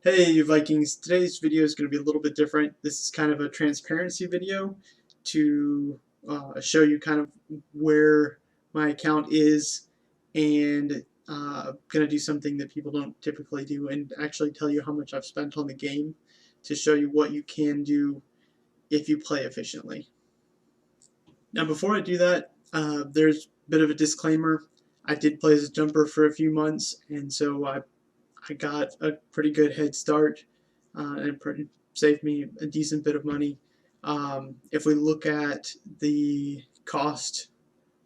Hey Vikings, today's video is going to be a little bit different. This is kind of a transparency video to show you kind of where my account is and going to do something that people don't typically do and actually tell you how much I've spent on the game to show you what you can do if you play efficiently. Now before I do that, there's a bit of a disclaimer. I did play as a jumper for a few months, and so I got a pretty good head start and it saved me a decent bit of money. If we look at the cost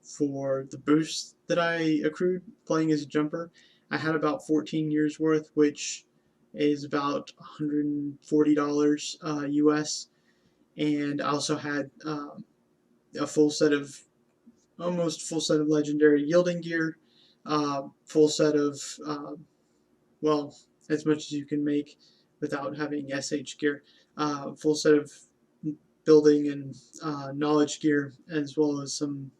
for the boost that I accrued playing as a jumper, I had about 14 years worth, which is about $140 US, and I also had a full set of almost full set of legendary yielding gear, full set of well, as much as you can make without having SH gear. Full set of building and knowledge gear, as well as some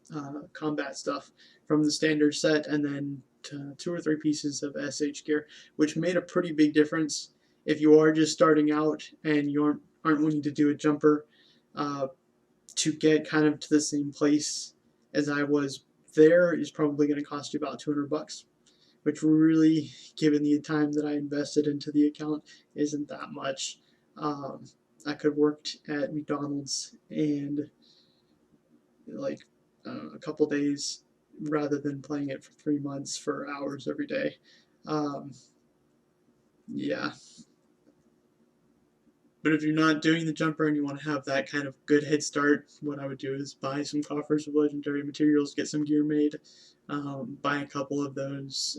combat stuff from the standard set, and then 2 or 3 pieces of SH gear, which made a pretty big difference if you are just starting out and you aren't wanting to do a jumper. To get kind of to the same place as I was there is probably going to cost you about $200, which really, given the time that I invested into the account, isn't that much. I could have worked at McDonald's and like a couple days rather than playing it for 3 months for hours every day. Um, yeah, but if you're not doing the jumper and you want to have that kind of good head start, what I would do is buy some coffers of legendary materials, get some gear made, buy a couple of those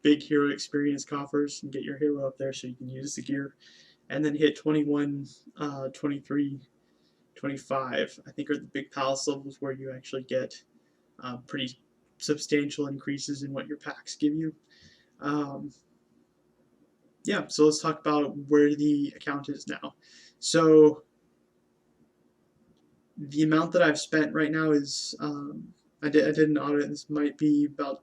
big hero experience coffers and get your hero up there so you can use the gear, and then hit 21, 23, 25, I think, are the big palace levels where you actually get pretty substantial increases in what your packs give you. Um, yeah, so let's talk about where the account is now. So the amount that I've spent right now is I did an audit. This might be about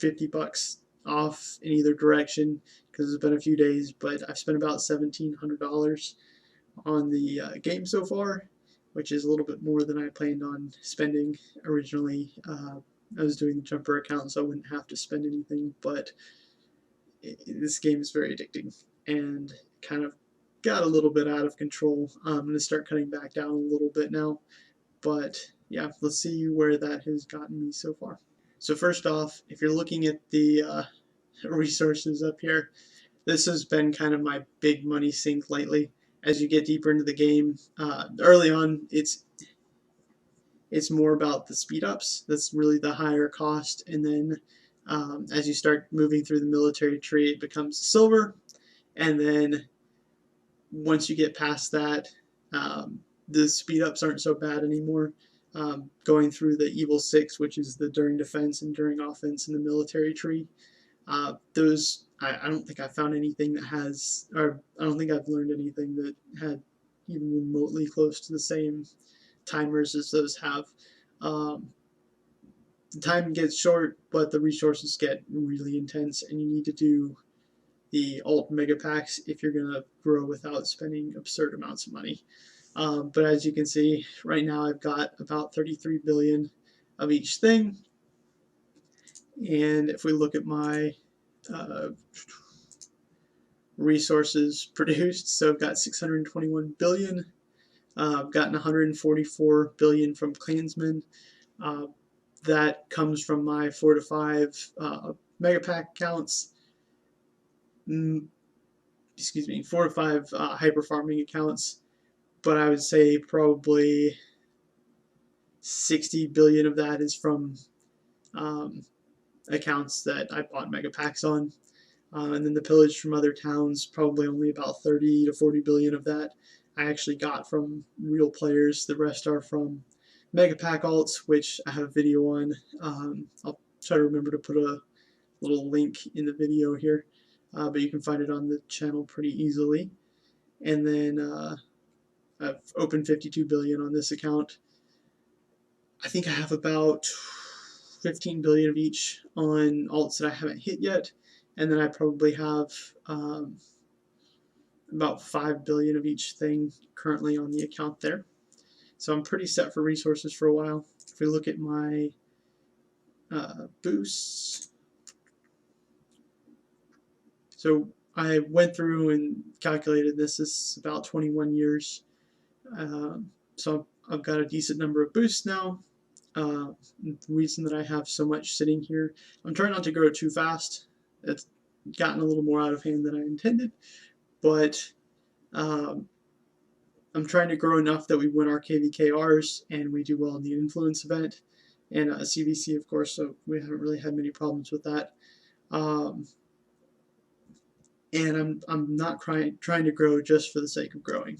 $50 off in either direction because it's been a few days, but I've spent about $1,700 on the game so far, which is a little bit more than I planned on spending originally. I was doing the jumper account, so I wouldn't have to spend anything, but this game is very addicting and kind of got a little bit out of control. I'm going to start cutting back down a little bit now, but yeah, let's see where that has gotten me so far. So first off, if you're looking at the resources up here, this has been kind of my big money sink lately. As you get deeper into the game, early on, it's more about the speed ups. That's really the higher cost, and then as you start moving through the military tree, it becomes silver, and then once you get past that, the speed ups aren't so bad anymore. Going through the Evil 6, which is the during defense and during offense in the military tree, those I don't think I found anything that has, or I don't think I've learned anything that had even remotely close to the same timers as those have. Um, the time gets short, but the resources get really intense, and you need to do the alt mega packs if you're gonna grow without spending absurd amounts of money. But as you can see, right now I've got about 33 billion of each thing, and if we look at my uh, resources produced, so I've got 621 billion. I've gotten 144 billion from Klansmen. Uh, that comes from my 4 to 5 mega pack accounts. Excuse me, 4 to 5 hyper farming accounts, but I would say probably 60 billion of that is from um, accounts that I bought mega packs on. And then the pillage from other towns, probably only about 30 to 40 billion of that I actually got from real players. The rest are from mega pack alts, which I have a video on. I'll try to remember to put a little link in the video here, but you can find it on the channel pretty easily. And then I've opened 52 billion on this account. I think I have about 15 billion of each on alts that I haven't hit yet, and then I probably have about 5 billion of each thing currently on the account there. So I'm pretty set for resources for a while. If we look at my boosts, so I went through and calculated this. This is about 21 years. So I've got a decent number of boosts now. The reason that I have so much sitting here, I'm trying not to grow too fast. It's gotten a little more out of hand than I intended, but I'm trying to grow enough that we win our KVKRs and we do well in the influence event and CVC, of course, so we haven't really had many problems with that. And I'm not trying to grow just for the sake of growing.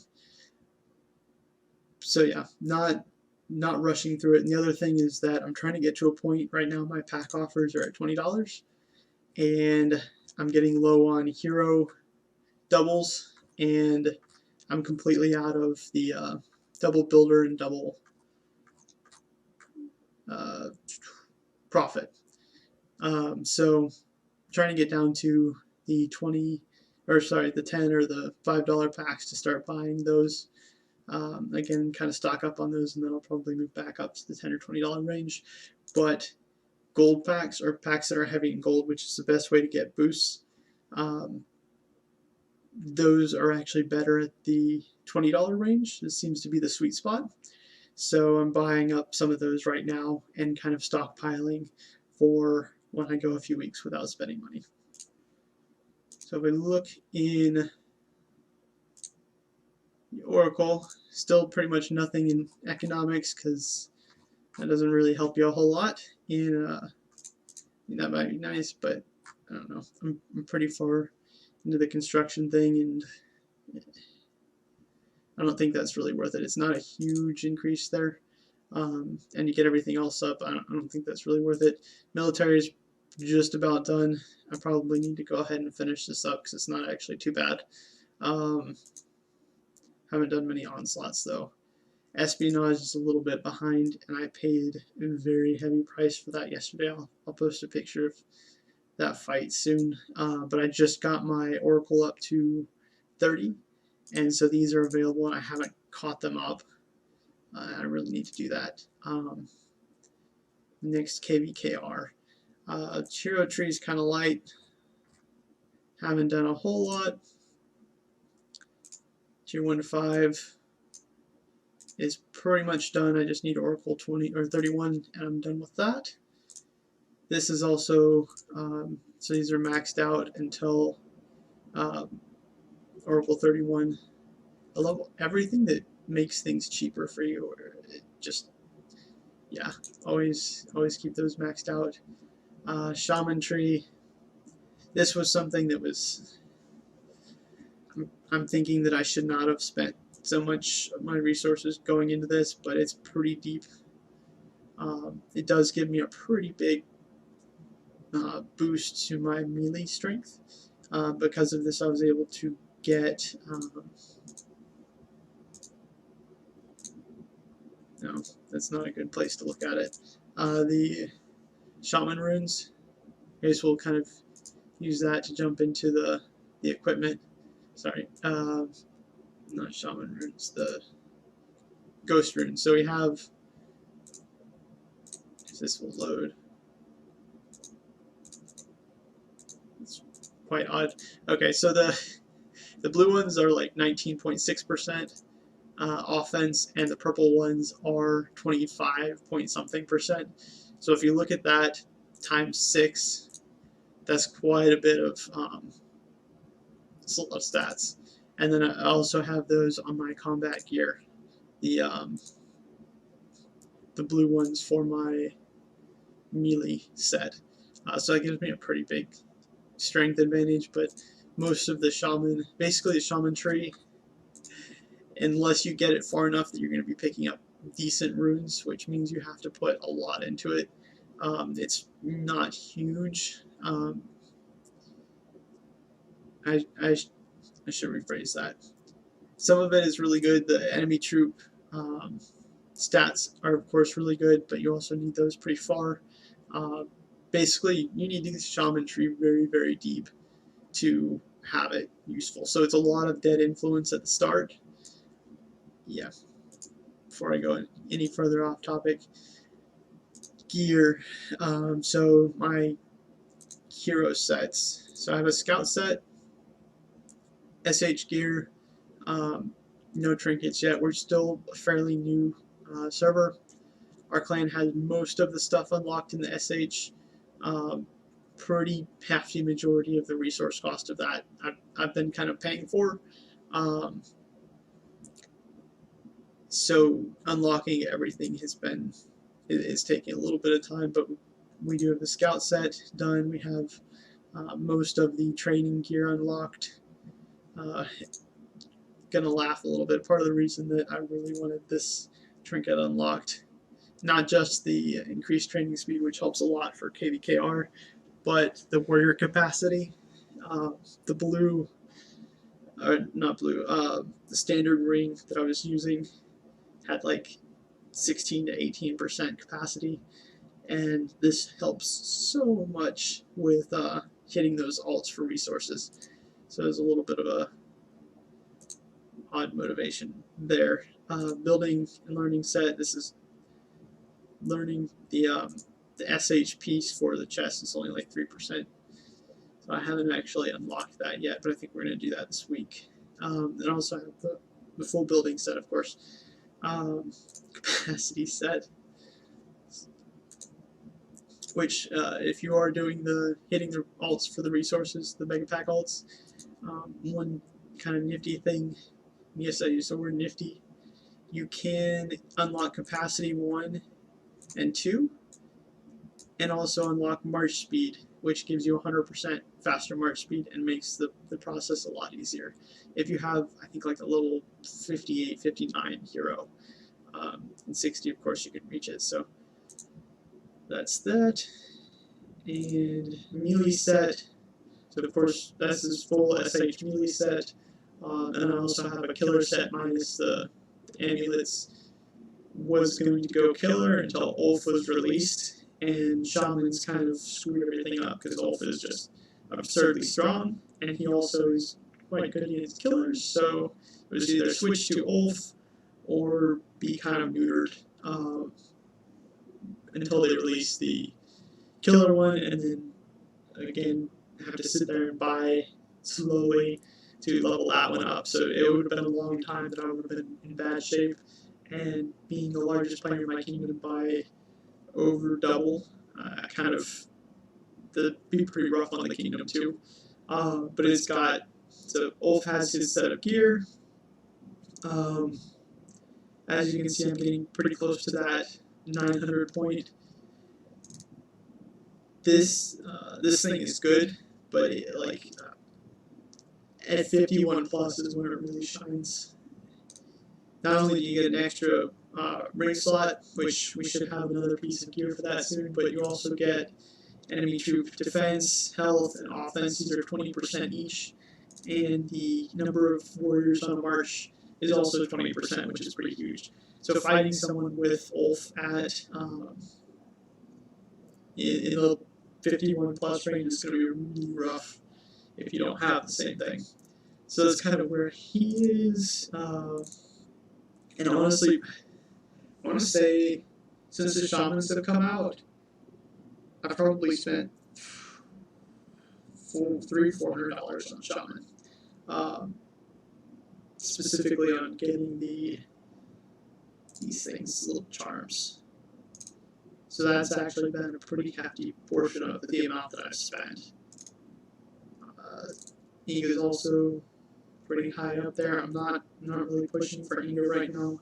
So yeah, not rushing through it. And the other thing is that I'm trying to get to a point right now. My pack offers are at $20, and I'm getting low on hero doubles, and I'm completely out of the double builder and double profit. So trying to get down to the the 10 or the $5 packs to start buying those. Again, kind of stock up on those, and then I'll probably move back up to the $10 or $20 range. But gold packs, or packs that are heavy in gold, which is the best way to get boosts, those are actually better at the $20 range. This seems to be the sweet spot. So I'm buying up some of those right now and kind of stockpiling for when I go a few weeks without spending money. So if we look in the Oracle, still pretty much nothing in economics because that doesn't really help you a whole lot. That might be nice, but I don't know. I'm pretty far into the construction thing, and I don't think that's really worth it. It's not a huge increase there, and you get everything else up. I don't think that's really worth it. Military is just about done. I probably need to go ahead and finish this up because it's not actually too bad. Haven't done many onslaughts though. Espionage is a little bit behind, and I paid a very heavy price for that yesterday. I'll post a picture of that fight soon. But I just got my Oracle up to 30, and so these are available, and I haven't caught them up. I really need to do that. Next, KVKR. Hero tree is kind of light. Haven't done a whole lot. Tier 1 to 5 is pretty much done. I just need Oracle 20 or 31, and I'm done with that. This is also, so these are maxed out until Oracle 31. I love everything that makes things cheaper for you. It just, yeah, always keep those maxed out. Shaman tree. This was something that was, I'm thinking that I should not have spent so much of my resources going into this, but it's pretty deep. It does give me a pretty big boost to my melee strength. Because of this, I was able to get no, that's not a good place to look at it. The shaman runes. I guess we'll kind of use that to jump into the equipment. Sorry, not shaman runes, the ghost runes. So we have, this will load. It's quite odd. Okay, so the blue ones are like 19.6% offense, and the purple ones are 25 point something percent. So if you look at that times 6, that's quite a bit of stats. And then I also have those on my combat gear, the blue ones for my melee set. So that gives me a pretty big strength advantage, but most of the shaman, basically the shaman tree, unless you get it far enough that you're going to be picking up decent runes, which means you have to put a lot into it. It's not huge. I should rephrase that. Some of it is really good. The enemy troop stats are, of course, really good, but you also need those pretty far. basically you need the shaman tree very, very deep to have it useful. So it's a lot of dead influence at the start. Yeah. Before I go any further off topic, gear. So my hero sets. So I have a scout set, SH gear, no trinkets yet. We're still a fairly new server. Our clan has most of the stuff unlocked in the SH. Pretty hefty majority of the resource cost of that I've been kind of paying for. So unlocking everything is taking a little bit of time, but we do have the scout set done. We have most of the training gear unlocked. Gonna laugh a little bit. Part of the reason that I really wanted this trinket unlocked, not just the increased training speed, which helps a lot for KVKR, but the warrior capacity. The blue, or not blue, the standard ring that I was using had like 16 to 18% capacity, and this helps so much with hitting those alts for resources. So there's a little bit of a odd motivation there. Building and learning set. This is learning the SH piece for the chest is only like 3%. So I haven't actually unlocked that yet, but I think we're going to do that this week. And also have the full building set, of course. Capacity set, which if you are doing hitting the alts for the resources, the mega pack alts, one kind of nifty thing, yes I use the word nifty, you can unlock capacity 1 and 2, and also unlock march speed, which gives you 100% faster march speed and makes the process a lot easier. If you have, I think, like a little 58, 59 hero, and 60, of course, you can reach it. So that's that. And melee set. So, of course, this is full SH melee set. And I also have a killer set minus the amulets. Was going to go killer until Ulf was released, and Shaman's kind of screwed everything up because Ulf is just absurdly strong, and he also is quite good against killers, so it was either switch to Ulf or be kind of neutered until they release the killer one, and then again have to sit there and buy slowly to level that one up. So it would have been a long time that I would have been in bad shape. And being the largest player in my kingdom by over double, kind of be pretty rough on the kingdom too. But it's got, so Ulf has his set of gear. As you can see, I'm getting pretty close to that 900 point. This thing is good, but at 51 plus is when it really shines. Not only do you get an extra ring slot, which we should have another piece of gear for that soon, but you also get enemy troop defense, health, and offense. These are 20% each, and the number of warriors on a march is also 20%, which is pretty huge. So fighting someone with Ulf at in the 51 plus range is going to be really rough if you don't have the same thing. So that's kind of where he is. And honestly, I want to say, since the shamans have come out, I've probably spent $400 on shaman, specifically on getting these things, little charms. So that's actually been a pretty hefty portion of the amount that I've spent. Inga is also pretty high up there. I'm not really pushing for Inga right now.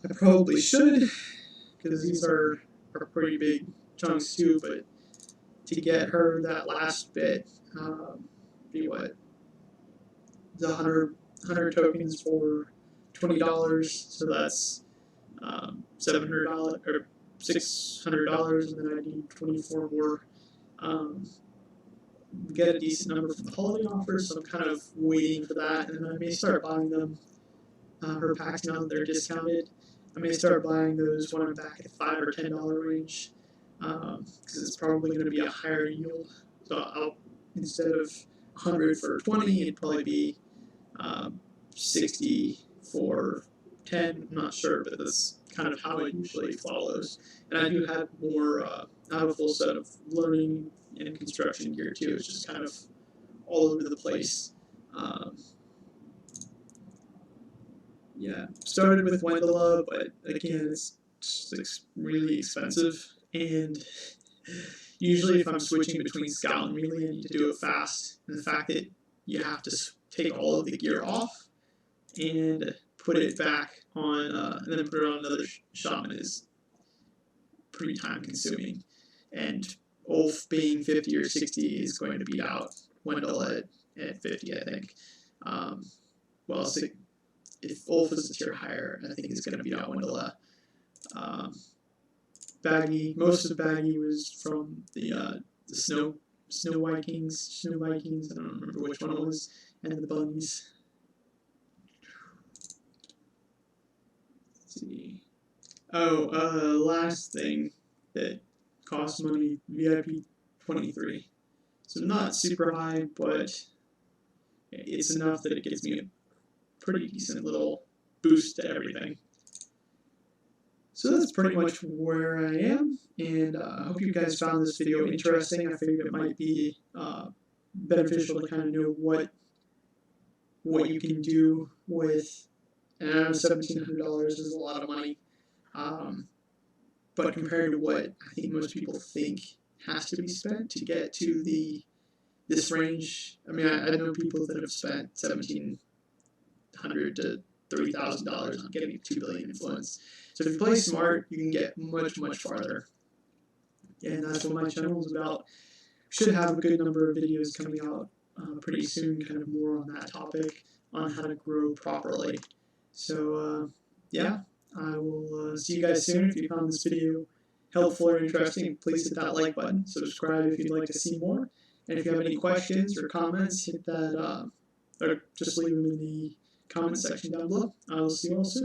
I probably should, because these are pretty big chunks too, but to get her that last bit, be what? The 100 tokens for $20, so that's $700 or $600, and then I need 24 more. Get a decent number from the holiday offers, so I'm kind of waiting for that, and then I may start buying them. Her packs now that they're discounted, I may start buying those when I'm back at the $5 or $10 range. because it's probably going to be a higher yield. So I'll, instead of 100 for 20, it'd probably be 60 for 10. I'm not sure, but that's kind of how it usually follows. And I do have more, I have a full set of learning and construction gear too. It's just kind of all over the place. Yeah, started with Wendella, but again, it's really expensive. And usually, if I'm switching between Scout and Melee, I need to do it fast. And the fact that you have to take all of the gear off and put it back on, and then put it on another shaman is pretty time consuming. And Ulf being 50 or 60 is going to beat out Wendell at 50, I think. Well, so if Ulf is a tier higher, I think it's going to beat out Wendell. Baggy, most of Baggy was from the Snow Vikings. I don't remember which one it was, and the Bunnies. Let's see. Oh, last thing that costs money, VIP 23. So not super high, but it's enough that it gives me a pretty decent little boost to everything. So that's pretty much where I am, and I hope you guys found this video interesting. I figured it might be beneficial to kind of know what you can do with, and I know $1,700 is a lot of money, but compared to what I think most people think has to be spent to get to this range, I mean, I know people that have spent $1,700 to $30,000 on getting 2 billion influence. So if you play smart, you can get much, much farther. And that's what my channel is about. Should have a good number of videos coming out pretty soon, kind of more on that topic, on how to grow properly. So yeah, I will see you guys soon. If you found this video helpful or interesting, please hit that like button. Subscribe if you'd like to see more. And if you have any questions or comments, hit that, or just leave them in the comment section down below. I will see you all soon.